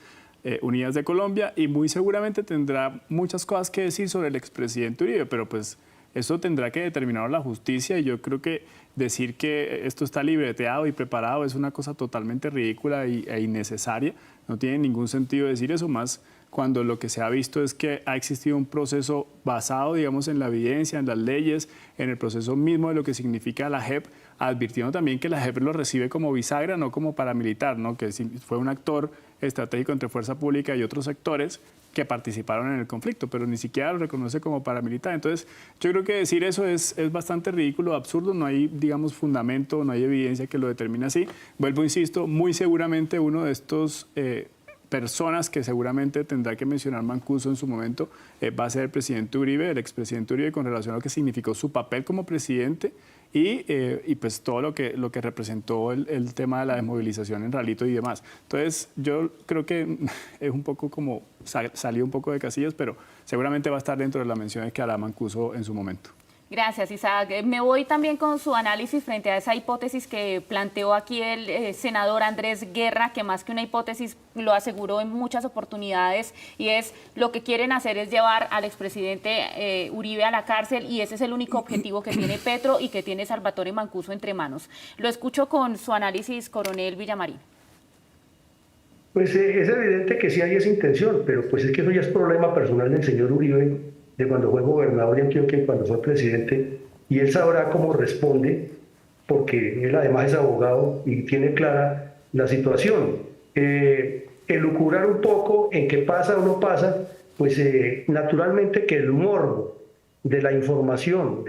Unidas de Colombia, y muy seguramente tendrá muchas cosas que decir sobre el expresidente Uribe, pero pues eso tendrá que determinar la justicia, y yo creo que decir que esto está libreteado y preparado es una cosa totalmente ridícula e innecesaria. No tiene ningún sentido decir eso, más cuando lo que se ha visto es que ha existido un proceso basado, digamos, en la evidencia, en las leyes, en el proceso mismo de lo que significa la JEP, advirtiendo también que la JEP lo recibe como bisagra, no como paramilitar, ¿no? Que fue un actor estratégico entre fuerza pública y otros sectores que participaron en el conflicto, pero ni siquiera lo reconoce como paramilitar. Entonces, yo creo que decir eso es bastante ridículo, absurdo, no hay, digamos, fundamento, no hay evidencia que lo determine así. Vuelvo, insisto, muy seguramente uno de estos personas que seguramente tendrá que mencionar Mancuso en su momento va a ser el presidente Uribe, el expresidente Uribe, con relación a lo que significó su papel como presidente y pues todo lo que representó el tema de la desmovilización en Ralito y demás. Entonces, yo creo que es un poco como salió un poco de casillas, pero seguramente va a estar dentro de las menciones que hará Mancuso en su momento. Gracias, Isaac. Me voy también con su análisis frente a esa hipótesis que planteó aquí el senador Andrés Guerra, que más que una hipótesis lo aseguró en muchas oportunidades, y es lo que quieren hacer es llevar al expresidente Uribe a la cárcel, y ese es el único objetivo que tiene Petro y que tiene Salvatore Mancuso entre manos. Lo escucho con su análisis, coronel Villamarín. Pues es evidente que sí hay esa intención, pero pues es que eso ya es problema personal del señor Uribe, de cuando fue gobernador de Antioquia y cuando fue presidente, y él sabrá cómo responde porque él además es abogado y tiene clara la situación. Elucubrar un poco en qué pasa o no pasa, pues naturalmente que el morbo de la información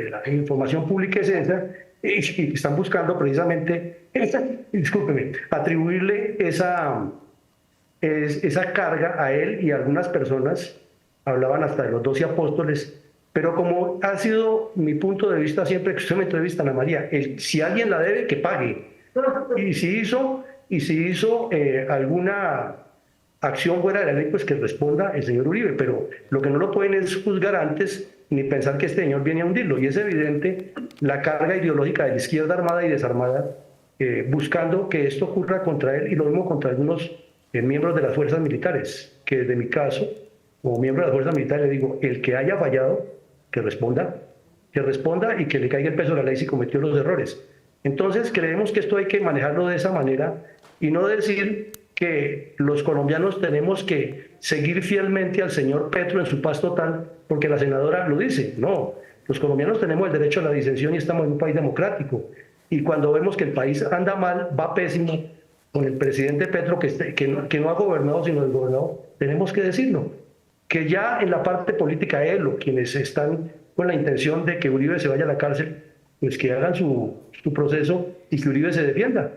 pública es esa, y están buscando precisamente, discúlpeme, atribuirle esa carga a él y a algunas personas, hablaban hasta de los 12 apóstoles, pero como ha sido mi punto de vista siempre que usted me entrevista, Ana María, si alguien la debe, que pague. Y si hizo alguna acción fuera de la ley, pues que responda el señor Uribe, pero lo que no lo pueden es juzgar antes ni pensar que este señor viene a hundirlo. Y es evidente la carga ideológica de la izquierda armada y desarmada buscando que esto ocurra contra él y lo mismo contra algunos miembros de las fuerzas militares, que desde mi caso, como miembro de las fuerzas militares, le digo, el que haya fallado, que responda y que le caiga el peso de la ley si cometió los errores. Entonces creemos que esto hay que manejarlo de esa manera y no decir que los colombianos tenemos que seguir fielmente al señor Petro en su paz total porque la senadora lo dice. No, los colombianos tenemos el derecho a la disensión y estamos en un país democrático. Y cuando vemos que el país anda mal, va pésimo, con el presidente Petro que no ha gobernado sino desgobernado, tenemos que decirlo. Que ya en la parte política él o quienes están con la intención de que Uribe se vaya a la cárcel, pues que hagan su proceso y que Uribe se defienda.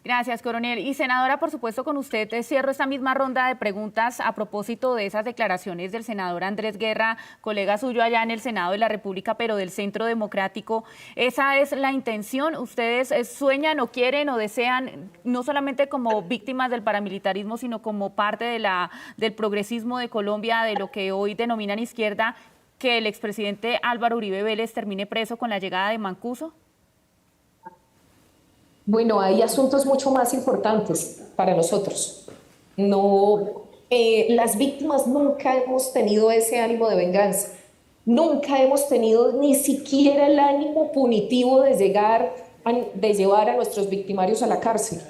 Gracias, coronel. Y senadora, por supuesto, con usted cierro esta misma ronda de preguntas a propósito de esas declaraciones del senador Andrés Guerra, colega suyo allá en el Senado de la República, pero del Centro Democrático. ¿Esa es la intención? ¿Ustedes sueñan o quieren o desean, no solamente como víctimas del paramilitarismo, sino como parte del progresismo de Colombia, de lo que hoy denominan izquierda, que el expresidente Álvaro Uribe Vélez termine preso con la llegada de Mancuso? Bueno, hay asuntos mucho más importantes para nosotros. No, las víctimas nunca hemos tenido ese ánimo de venganza. Nunca hemos tenido ni siquiera el ánimo punitivo de llevar a nuestros victimarios a la cárcel.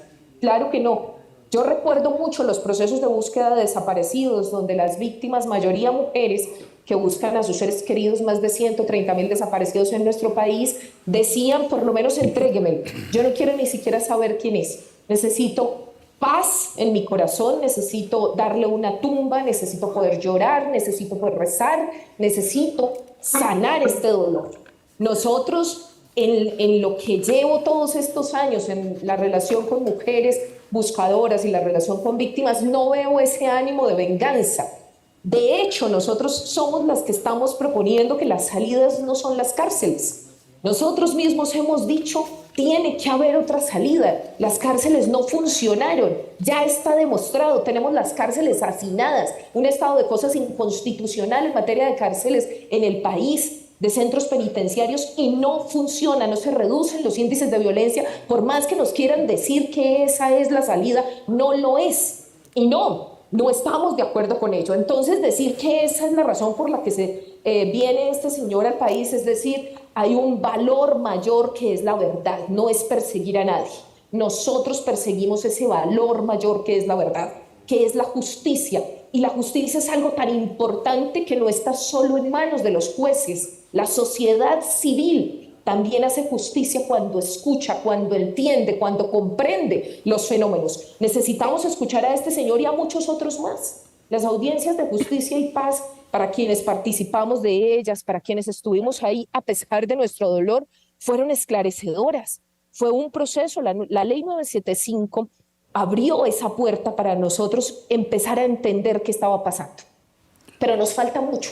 Claro que no. Yo recuerdo mucho los procesos de búsqueda de desaparecidos, donde las víctimas, mayoría mujeres, que buscan a sus seres queridos, más de 130.000 desaparecidos en nuestro país, decían, por lo menos entrégueme, yo no quiero ni siquiera saber quién es, necesito paz en mi corazón, necesito darle una tumba, necesito poder llorar, necesito poder rezar, necesito sanar este dolor. Nosotros, en lo que llevo todos estos años, en la relación con mujeres buscadoras y la relación con víctimas, no veo ese ánimo de venganza. De hecho, nosotros somos las que estamos proponiendo que las salidas no son las cárceles. Nosotros mismos hemos dicho, tiene que haber otra salida. Las cárceles no funcionaron, ya está demostrado. Tenemos las cárceles hacinadas, un estado de cosas inconstitucional en materia de cárceles en el país, de centros penitenciarios, y no funciona, no se reducen los índices de violencia. Por más que nos quieran decir que esa es la salida, no lo es. Y no estamos de acuerdo con ello. Entonces, decir que esa es la razón por la que viene este señor al país, es decir, hay un valor mayor que es la verdad, no es perseguir a nadie. Nosotros perseguimos ese valor mayor que es la verdad, que es la justicia. Y la justicia es algo tan importante que no está solo en manos de los jueces. La sociedad civil también hace justicia cuando escucha, cuando entiende, cuando comprende los fenómenos. Necesitamos escuchar a este señor y a muchos otros más. Las audiencias de justicia y paz, para quienes participamos de ellas, para quienes estuvimos ahí a pesar de nuestro dolor, fueron esclarecedoras. Fue un proceso, la ley 975 abrió esa puerta para nosotros empezar a entender qué estaba pasando. Pero nos falta mucho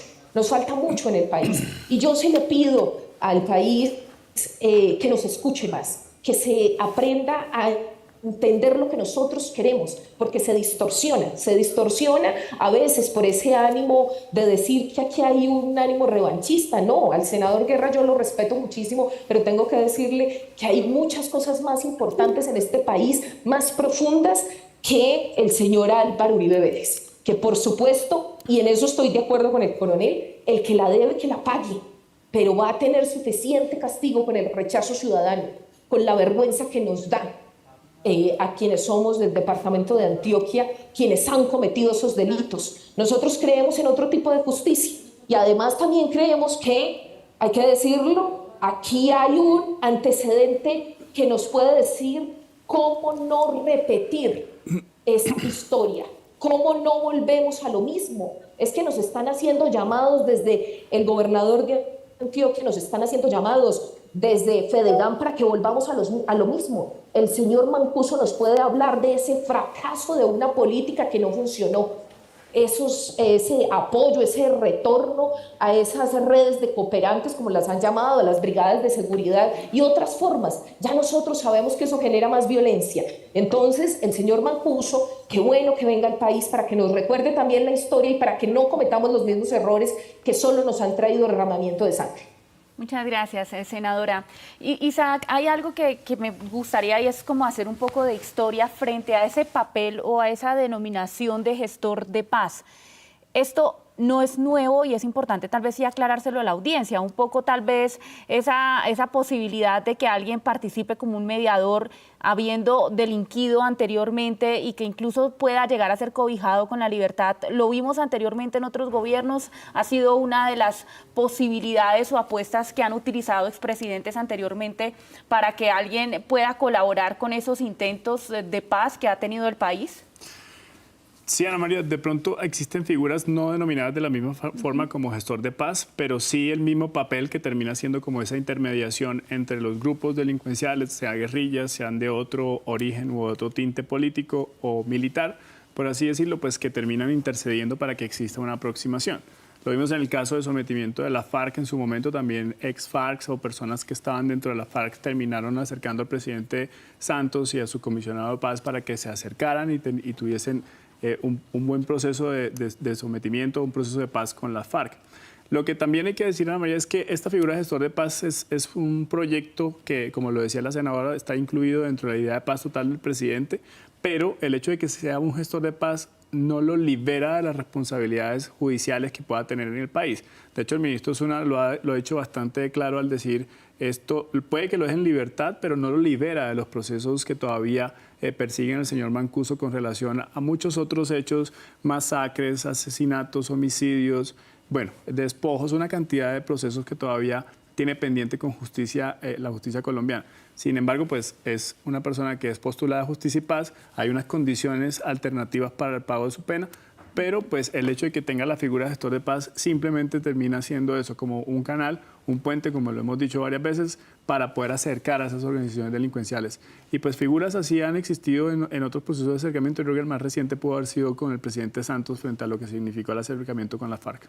en el país. Y yo sí le pido al país que nos escuche más, que se aprenda a entender lo que nosotros queremos, porque se distorsiona a veces por ese ánimo de decir que aquí hay un ánimo revanchista. No, al senador Guerra yo lo respeto muchísimo, pero tengo que decirle que hay muchas cosas más importantes en este país, más profundas que el señor Álvaro Uribe Vélez, que por supuesto, y en eso estoy de acuerdo con el coronel, el que la debe, que la pague, pero va a tener suficiente castigo con el rechazo ciudadano, con la vergüenza que nos da a quienes somos del departamento de Antioquia, quienes han cometido esos delitos. Nosotros creemos en otro tipo de justicia y además también creemos que, hay que decirlo, aquí hay un antecedente que nos puede decir cómo no repetir esa historia, cómo no volvemos a lo mismo. Es que nos están haciendo llamados desde el gobernador de Antioquia, nos están haciendo llamados desde Fedegan para que volvamos a lo mismo. El señor Mancuso nos puede hablar de ese fracaso de una política que no funcionó, ese apoyo, ese retorno a esas redes de cooperantes, como las han llamado, a las brigadas de seguridad y otras formas. Ya nosotros sabemos que eso genera más violencia. Entonces, el señor Mancuso, qué bueno que venga al país para que nos recuerde también la historia y para que no cometamos los mismos errores que solo nos han traído derramamiento de sangre. Muchas gracias, senadora. Isaac, hay algo que me gustaría y es como hacer un poco de historia frente a ese papel o a esa denominación de gestor de paz. Esto no es nuevo y es importante tal vez sí aclarárselo a la audiencia, un poco tal vez esa posibilidad de que alguien participe como un mediador habiendo delinquido anteriormente y que incluso pueda llegar a ser cobijado con la libertad. Lo vimos anteriormente en otros gobiernos, ha sido una de las posibilidades o apuestas que han utilizado expresidentes anteriormente para que alguien pueda colaborar con esos intentos de paz que ha tenido el país. Sí, Ana María, de pronto existen figuras no denominadas de la misma forma como gestor de paz, pero sí el mismo papel que termina siendo como esa intermediación entre los grupos delincuenciales, sea guerrillas, sean de otro origen u otro tinte político o militar, por así decirlo, pues que terminan intercediendo para que exista una aproximación. Lo vimos en el caso de sometimiento de la FARC en su momento, también ex-FARC o personas que estaban dentro de la FARC terminaron acercando al presidente Santos y a su comisionado de paz para que se acercaran y tuviesen un buen proceso de sometimiento, un proceso de paz con la FARC. Lo que también hay que decir, Ana María, es que esta figura de gestor de paz es un proyecto que, como lo decía la senadora, está incluido dentro de la idea de paz total del presidente, pero el hecho de que sea un gestor de paz no lo libera de las responsabilidades judiciales que pueda tener en el país. De hecho, el ministro Zuna lo ha hecho bastante claro al decir esto, puede que lo deje en libertad, pero no lo libera de los procesos que todavía persiguen al señor Mancuso con relación a muchos otros hechos, masacres, asesinatos, homicidios, bueno, despojos, una cantidad de procesos que todavía tiene pendiente con justicia, la justicia colombiana. Sin embargo, pues es una persona que es postulada a Justicia y Paz, hay unas condiciones alternativas para el pago de su pena, pero pues el hecho de que tenga la figura de gestor de paz simplemente termina siendo eso, como un canal, un puente, como lo hemos dicho varias veces, para poder acercar a esas organizaciones delincuenciales. Y pues figuras así han existido en otros procesos de acercamiento. Yo creo que el más reciente pudo haber sido con el presidente Santos frente a lo que significó el acercamiento con la FARC.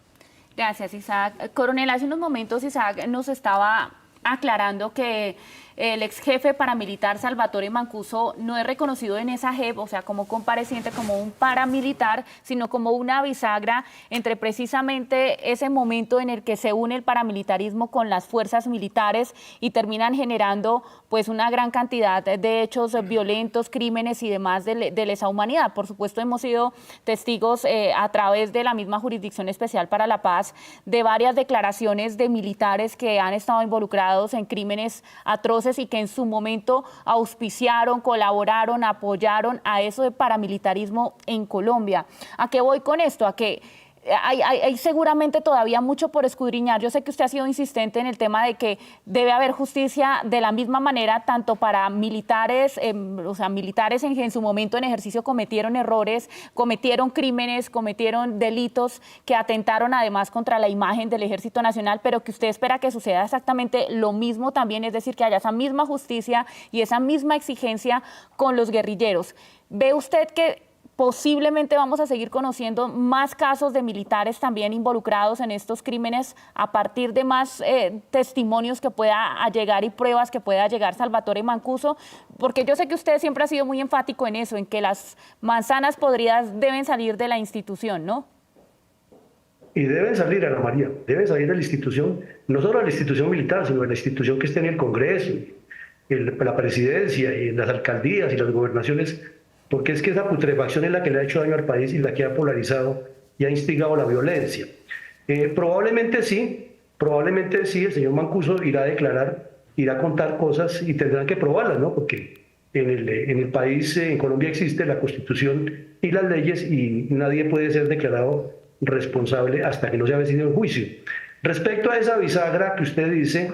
Gracias, Isaac. Coronel, hace unos momentos Isaac nos estaba aclarando que el ex jefe paramilitar Salvatore Mancuso no es reconocido en esa JEP, o sea, como compareciente, como un paramilitar, sino como una bisagra entre precisamente ese momento en el que se une el paramilitarismo con las fuerzas militares y terminan generando pues una gran cantidad de hechos violentos, crímenes y demás de lesa humanidad. Por supuesto, hemos sido testigos a través de la misma Jurisdicción Especial para la Paz de varias declaraciones de militares que han estado involucrados en crímenes atroces y que en su momento auspiciaron, colaboraron, apoyaron a eso de paramilitarismo en Colombia. ¿A qué voy con esto? A que hay seguramente todavía mucho por escudriñar. Yo sé que usted ha sido insistente en el tema de que debe haber justicia de la misma manera, tanto para militares, o sea, militares en su momento en ejercicio cometieron errores, cometieron crímenes, cometieron delitos que atentaron además contra la imagen del Ejército Nacional, pero que usted espera que suceda exactamente lo mismo también, es decir, que haya esa misma justicia y esa misma exigencia con los guerrilleros. ¿Ve usted que posiblemente vamos a seguir conociendo más casos de militares también involucrados en estos crímenes a partir de más testimonios que pueda llegar y pruebas que pueda llegar Salvatore Mancuso? Porque yo sé que usted siempre ha sido muy enfático en eso, en que las manzanas podridas deben salir de la institución, ¿no? Y deben salir, Ana María, deben salir de la institución, no solo de la institución militar, sino de la institución que esté en el Congreso, en la presidencia, y en las alcaldías y las gobernaciones, porque es que esa putrefacción es la que le ha hecho daño al país y la que ha polarizado y ha instigado la violencia. Probablemente sí, el señor Mancuso irá a declarar, irá a contar cosas y tendrán que probarlas, ¿no? Porque en el país, en Colombia existe la Constitución y las leyes y nadie puede ser declarado responsable hasta que no se ha vencido el juicio. Respecto a esa bisagra que usted dice,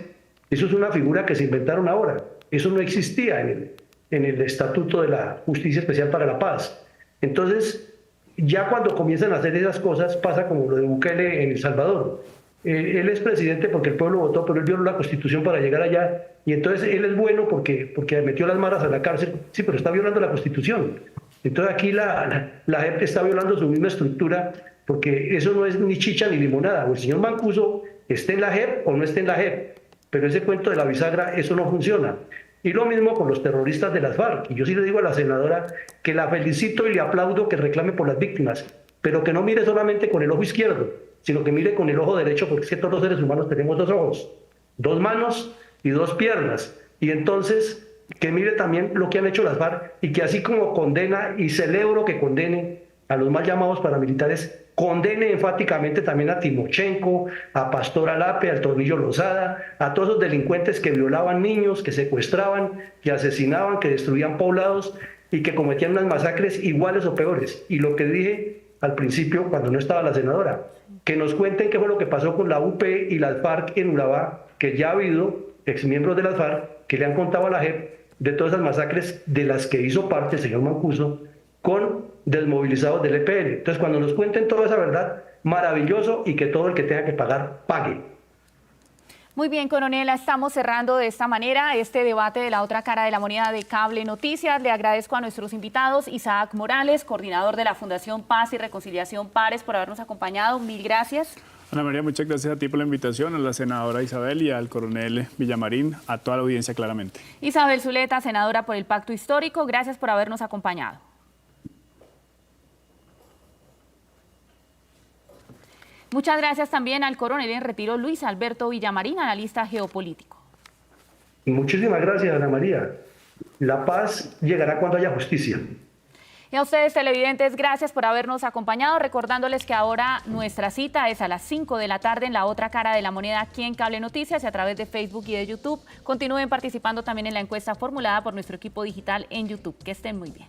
Eso es una figura que se inventaron ahora. Eso no existía en el Estatuto de la Justicia Especial para la Paz. Entonces, ya cuando comienzan a hacer esas cosas, pasa como lo de Bukele en El Salvador. Él es presidente porque el pueblo votó, pero él violó la Constitución para llegar allá. Y entonces él es bueno porque metió las maras a la cárcel. Sí, pero está violando la Constitución. Entonces aquí la JEP está violando su misma estructura, porque eso no es ni chicha ni limonada. O el señor Mancuso esté en la JEP o no esté en la JEP. Pero ese cuento de la bisagra, eso no funciona. Y lo mismo con los terroristas de las FARC. Y yo sí le digo a la senadora que la felicito y le aplaudo que reclame por las víctimas, pero que no mire solamente con el ojo izquierdo, sino que mire con el ojo derecho, porque es que todos los seres humanos tenemos dos ojos, dos manos y dos piernas. Y entonces que mire también lo que han hecho las FARC y que así como condena, y celebro que condene a los mal llamados paramilitares, condene enfáticamente también a Timochenko, a Pastor Alape, al Tornillo Lozada, a todos esos delincuentes que violaban niños, que secuestraban, que asesinaban, que destruían poblados y que cometían unas masacres iguales o peores. Y lo que dije al principio, cuando no estaba la senadora, que nos cuenten qué fue lo que pasó con la UP y las FARC en Urabá, que ya ha habido exmiembros de las FARC que le han contado a la JEP de todas esas masacres de las que hizo parte el señor Mancuso con desmovilizados del EPL. Entonces, cuando nos cuenten toda esa verdad, maravilloso, y que todo el que tenga que pagar, pague. Muy bien, coronel, estamos cerrando de esta manera este debate de la otra cara de la moneda de Cable Noticias. Le agradezco a nuestros invitados, Isaac Morales, coordinador de la Fundación Paz y Reconciliación Pares, por habernos acompañado. Mil gracias. Ana María, muchas gracias a ti por la invitación, a la senadora Isabel y al coronel Villamarín, a toda la audiencia claramente. Isabel Zuleta, senadora por el Pacto Histórico, gracias por habernos acompañado. Muchas gracias también al coronel en retiro Luis Alberto Villamarín, analista geopolítico. Muchísimas gracias, Ana María. La paz llegará cuando haya justicia. Y a ustedes, televidentes, gracias por habernos acompañado. Recordándoles que ahora nuestra cita es a las 5 de la tarde en la otra cara de la moneda aquí en Cable Noticias y a través de Facebook y de YouTube. Continúen participando también en la encuesta formulada por nuestro equipo digital en YouTube. Que estén muy bien.